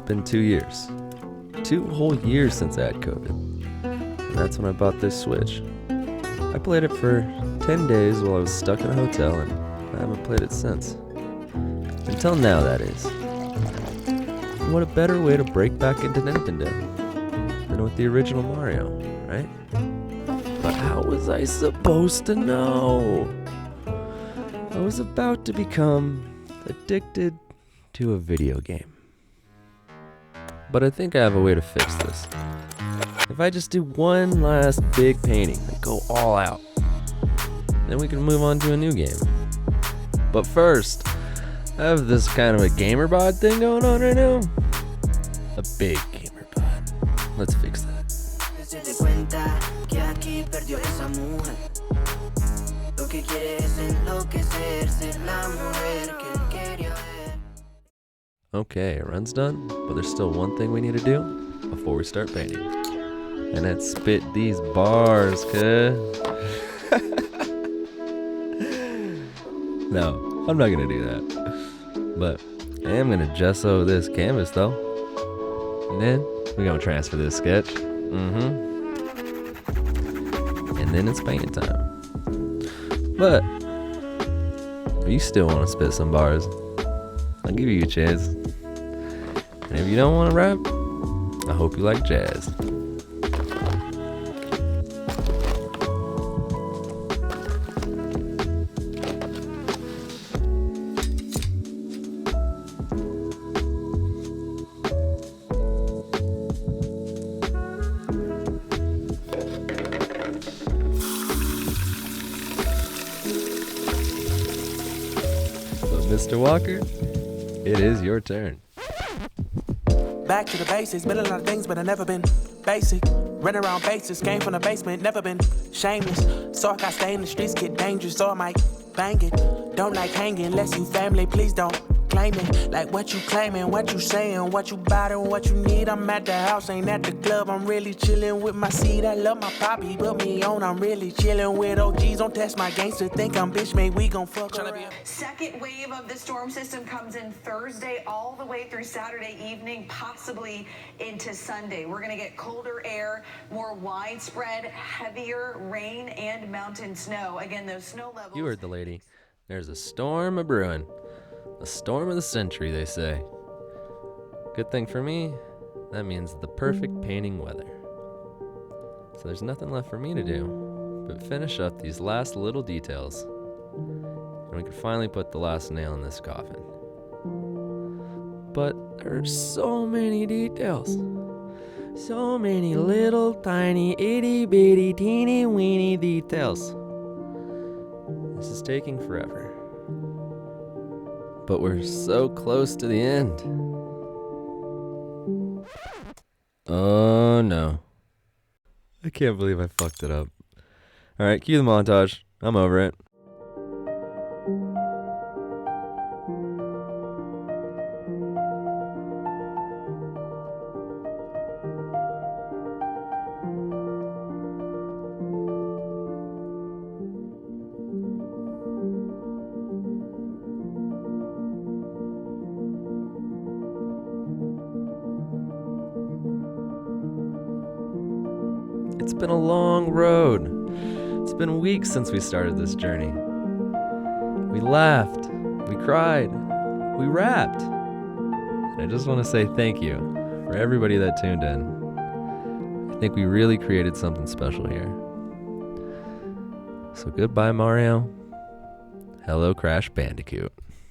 It's been 2 years. 2 whole years since I had COVID. And that's when I bought this Switch. I played it for 10 days while I was stuck in a hotel, and I haven't played it since. Until now, that is. And what a better way to break back into Nintendo than with the original Mario, right? But how was I supposed to know? I was about to become addicted to a video game. But I think I have a way to fix this. If I just do one last big painting and go all out, then we can move on to a new game. But first, I have this kind of a gamer bod thing going on right now. A big gamer bod. Let's fix that. Okay, it runs done, but there's still one thing we need to do before we start painting. And that's spit these bars, cuh. No, I'm not gonna do that. But I am gonna gesso this canvas though. And then we're gonna transfer this sketch. And then it's painting time. But if you still wanna spit some bars, I'll give you a chance. And if you don't wanna rap, I hope you like jazz. Mr. Walker, it is your turn. Back to the basics, been a lot of things, but I never been basic. Run around bases, came from the basement, never been shameless. So I got stay in the streets, get dangerous, so I might bang it. Don't like hanging unless you family, please don't claim it. Like what you claiming, what you saying, what you bout and what you need. I'm at the house, ain't at the club. I'm really chilling with my seed. I love my poppy, put me on. I'm really chilling with OGs. Don't test my gangster, think I'm bitch made. We gon' fuck around. Second wave of the storm system comes in Thursday all the way through Saturday evening, possibly into Sunday. We're gonna get colder air, more widespread, heavier rain and mountain snow. Again, those snow levels. You heard the lady. There's a storm a brewing. A storm of the century, they say. Good thing for me, that means the perfect painting weather. So there's nothing left for me to do but finish up these last little details, and we can finally put the last nail in this coffin. But there are so many details. So many little tiny itty bitty teeny weeny details. This is taking forever. But we're so close to the end. Oh no. I can't believe I fucked it up. Alright, cue the montage. I'm over it. It's been a long road. It's been weeks since we started this journey. We laughed, we cried, we rapped. And I just want to say thank you for everybody that tuned in. I think we really created something special here. So goodbye, Mario. Hello, Crash Bandicoot.